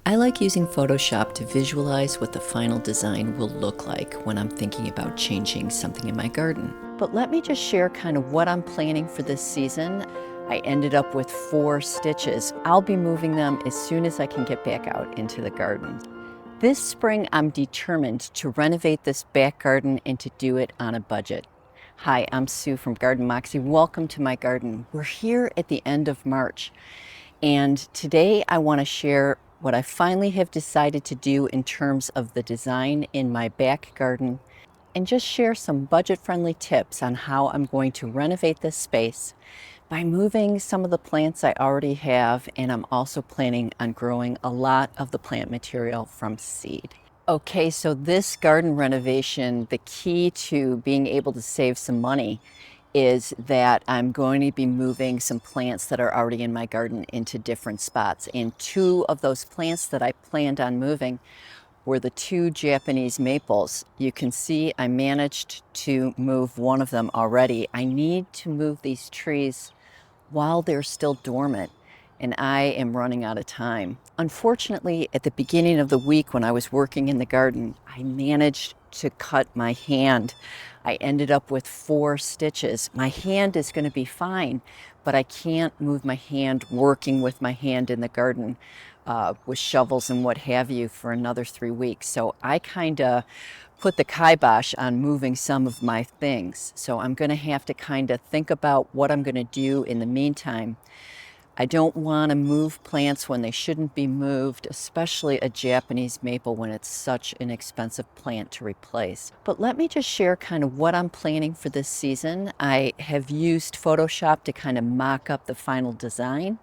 I like using Photoshop to visualize what the final design will look like when I'm thinking about changing something in my garden. But let me just share kind of what I'm planning for this season. I ended up with 4 stitches. I'll be moving them as soon as I can get back out into the garden. This spring, I'm determined to renovate this back garden and to do it on a budget. Hi, I'm Sue from Garden Moxie. Welcome to my garden. We're here at the end of March, and today I want to share what I finally have decided to do in terms of the design in my back garden, and just share some budget-friendly tips on how I'm going to renovate this space by moving some of the plants I already have, and I'm also planning on growing a lot of the plant material from seed. Okay, so this garden renovation, the key to being able to save some money is that I'm going to be moving some plants that are already in my garden into different spots. And 2 of those plants that I planned on moving were the 2 Japanese maples. You can see I managed to move one of them already. I need to move these trees while they're still dormant, and I am running out of time. Unfortunately, at the beginning of the week when I was working in the garden, I managed to cut my hand. I ended up with 4 stitches. My hand is going to be fine, but I can't move my hand working with my hand in the garden with shovels and what have you for another 3 weeks. So I kind of put the kibosh on moving some of my things. So I'm going to have to kind of think about what I'm going to do in the meantime. I don't want to move plants when they shouldn't be moved, especially a Japanese maple when it's such an expensive plant to replace. But let me just share kind of what I'm planning for this season. I have used Photoshop to kind of mock up the final design.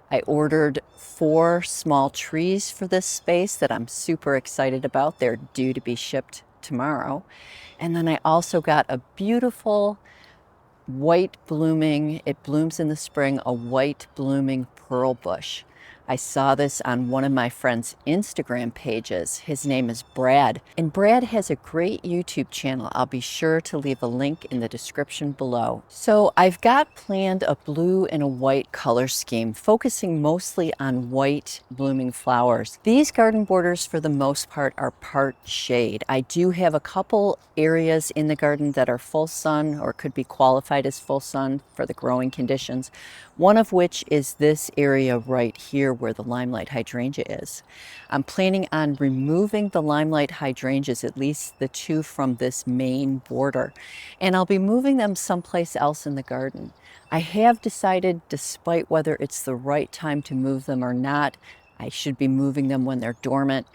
I ordered 4 small trees for this space that I'm super excited about. They're due to be shipped tomorrow. And then I also got a beautiful white blooming, it blooms in the spring, a white blooming pearl bush. I saw this on one of my friend's Instagram pages. His name is Brad, and Brad has a great YouTube channel. I'll be sure to leave a link in the description below. So I've got planned a blue and a white color scheme, focusing mostly on white blooming flowers. These garden borders, for the most part, are part shade. I do have a couple areas in the garden that are full sun or could be qualified as full sun for the growing conditions. One of which is this area right here where the limelight hydrangea is. I'm planning on removing the limelight hydrangeas, at least the 2 from this main border, and I'll be moving them someplace else in the garden. I have decided, despite whether it's the right time to move them or not, I should be moving them when they're dormant.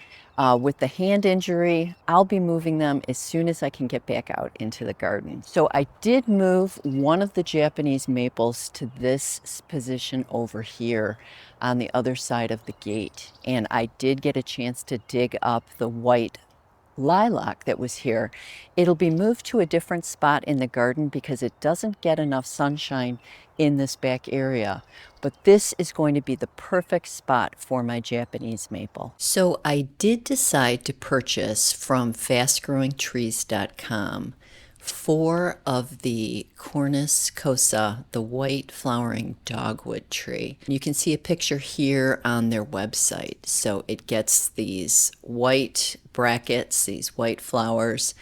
With the hand injury, I'll be moving them as soon as I can get back out into the garden. So I did move one of the Japanese maples to this position over here on the other side of the gate. And I did get a chance to dig up the white lilac that was here. It'll be moved to a different spot in the garden because it doesn't get enough sunshine in this back area. But this is going to be the perfect spot for my Japanese maple. So I did decide to purchase from fastgrowingtrees.com 4 of the Cornus Kousa, the white flowering dogwood tree. You can see a picture here on their website. So it gets these white brackets, these white flowers,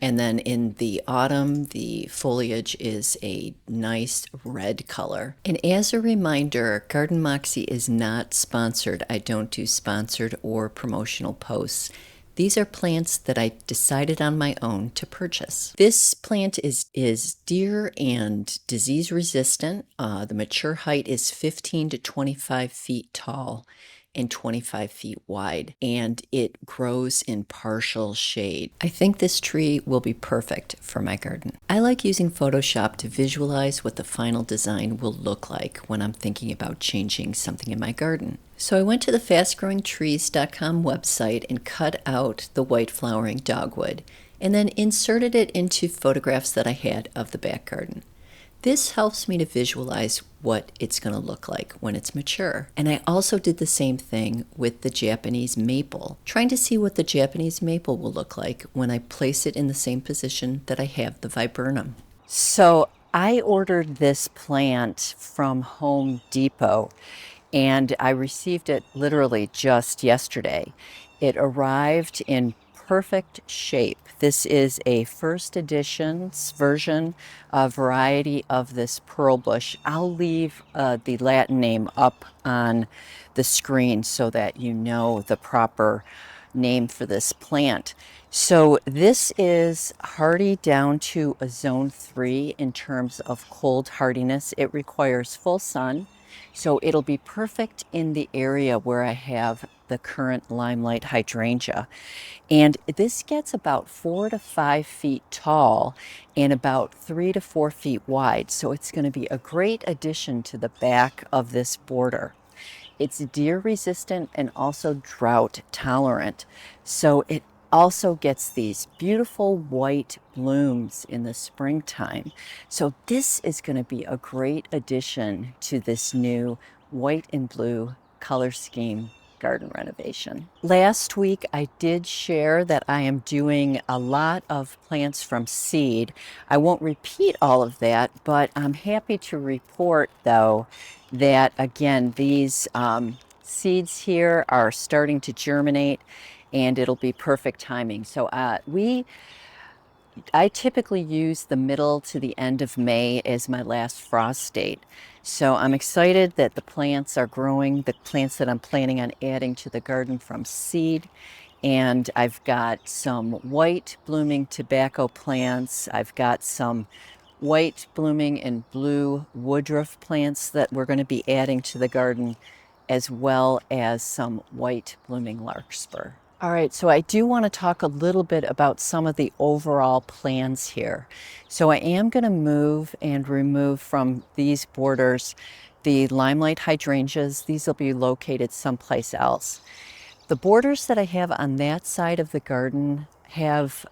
and then in the autumn, the foliage is a nice red color. And as a reminder, Garden Moxie is not sponsored. I don't do sponsored or promotional posts. These are plants that I decided on my own to purchase. This plant is deer and disease resistant. The mature height is 15 to 25 feet tall and 25 feet wide, and it grows in partial shade. I think this tree will be perfect for my garden. I like using Photoshop to visualize what the final design will look like when I'm thinking about changing something in my garden. So I went to the fastgrowingtrees.com website and cut out the white flowering dogwood, and then inserted it into photographs that I had of the back garden. This helps me to visualize what it's going to look like when it's mature. And I also did the same thing with the Japanese maple, trying to see what the Japanese maple will look like when I place it in the same position that I have the Viburnum. So I ordered this plant from Home Depot. and I received it literally just yesterday. It arrived in perfect shape. This is a first edition's version, a variety of this pearl bush. I'll leave the Latin name up on the screen so that you know the proper name for this plant. So this is hardy down to a zone 3 in terms of cold hardiness. It requires full sun. So it'll be perfect in the area where I have the current limelight hydrangea. And this gets about 4 to 5 feet tall and about 3 to 4 feet wide. So it's going to be a great addition to the back of this border. It's deer resistant and also drought tolerant. So it also gets these beautiful white blooms in the springtime. So this is going to be a great addition to this new white and blue color scheme garden renovation. Last week I did share that I am doing a lot of plants from seed. I won't repeat all of that, but I'm happy to report though that again these seeds here are starting to germinate and it'll be perfect timing. So I typically use the middle to the end of May as my last frost date. So I'm excited that the plants are growing, the plants that I'm planning on adding to the garden from seed. And I've got some white blooming tobacco plants. I've got some white blooming and blue woodruff plants that we're going to be adding to the garden, as well as some white blooming larkspur. All right, so I do want to talk a little bit about some of the overall plans here. So I am going to move and remove from these borders the limelight hydrangeas. These will be located someplace else. The borders that I have on that side of the garden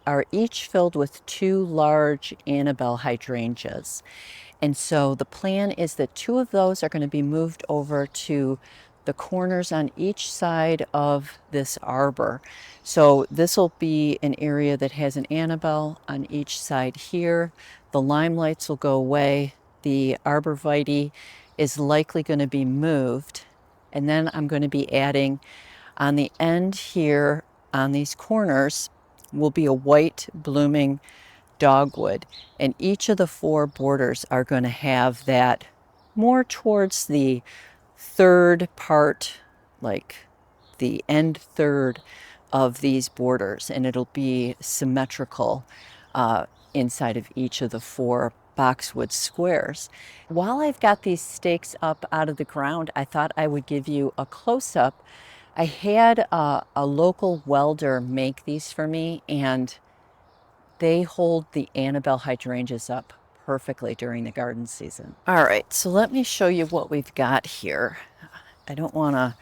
are each filled with 2 large Annabelle hydrangeas. And so the plan is that 2 of those are going to be moved over to the corners on each side of this arbor. So this will be an area that has an Annabelle on each side here. The limelights will go away. The arborvitae is likely going to be moved. And then I'm going to be adding on the end here on these corners will be a white blooming dogwood, and each of the 4 borders are going to have that more towards the third part, like the end third of these borders, and it'll be symmetrical inside of each of the 4 boxwood squares. While I've got these stakes up out of the ground, I thought I would give you a close-up. I had a local welder make these for me, and they hold the Annabelle hydrangeas up perfectly during the garden season. All right, so let me show you what we've got here. I don't want to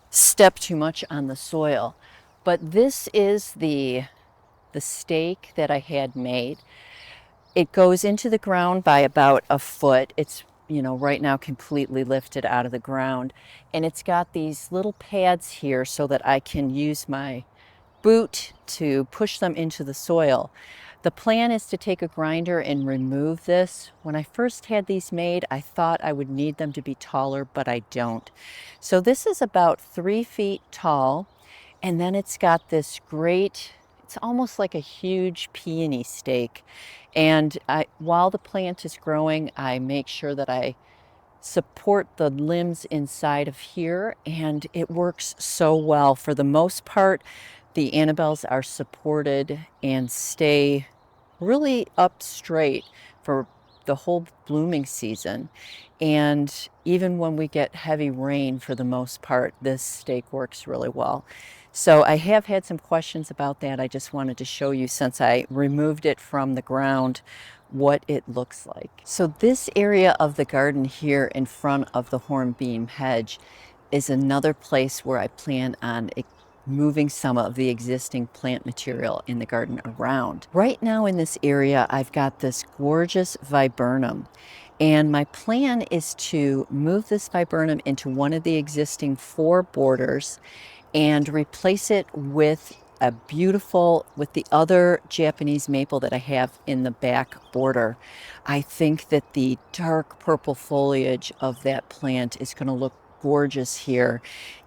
step too much on the soil, but this is the stake that I had made. It goes into the ground by about a foot. It's, right now completely lifted out of the ground, and it's got these little pads here so that I can use my boot to push them into the soil. The plan is to take a grinder and remove this. When I first had these made, I thought I would need them to be taller, but I don't. So this is about 3 feet tall, and then it's got this great, it's almost like a huge peony stake. And while the plant is growing, I make sure that I support the limbs inside of here, and it works so well. For the most part, the Annabelles are supported and stay really up straight for the whole blooming season. And even when we get heavy rain, for the most part, this stake works really well. So I have had some questions about that. I just wanted to show you, since I removed it from the ground, what it looks like. So this area of the garden here in front of the hornbeam hedge is another place where I plan on moving some of the existing plant material in the garden around. Right now in this area, I've got this gorgeous viburnum, and my plan is to move this viburnum into one of the existing 4 borders and replace it with with the other Japanese maple that I have in the back border. I think that the dark purple foliage of that plant is going to look gorgeous here.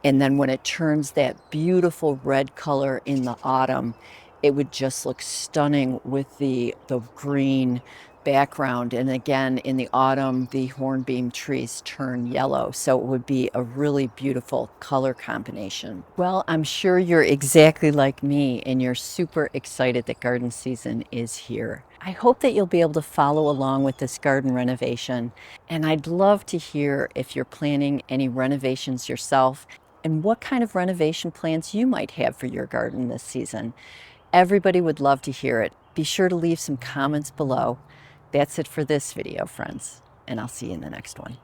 And then when it turns that beautiful red color in the autumn, it would just look stunning with the green background. And again, in the autumn, the hornbeam trees turn yellow. So it would be a really beautiful color combination. Well, I'm sure you're exactly like me and you're super excited that garden season is here. I hope that you'll be able to follow along with this garden renovation. And I'd love to hear if you're planning any renovations yourself and what kind of renovation plans you might have for your garden this season. Everybody would love to hear it. Be sure to leave some comments below. That's it for this video, friends, and I'll see you in the next one.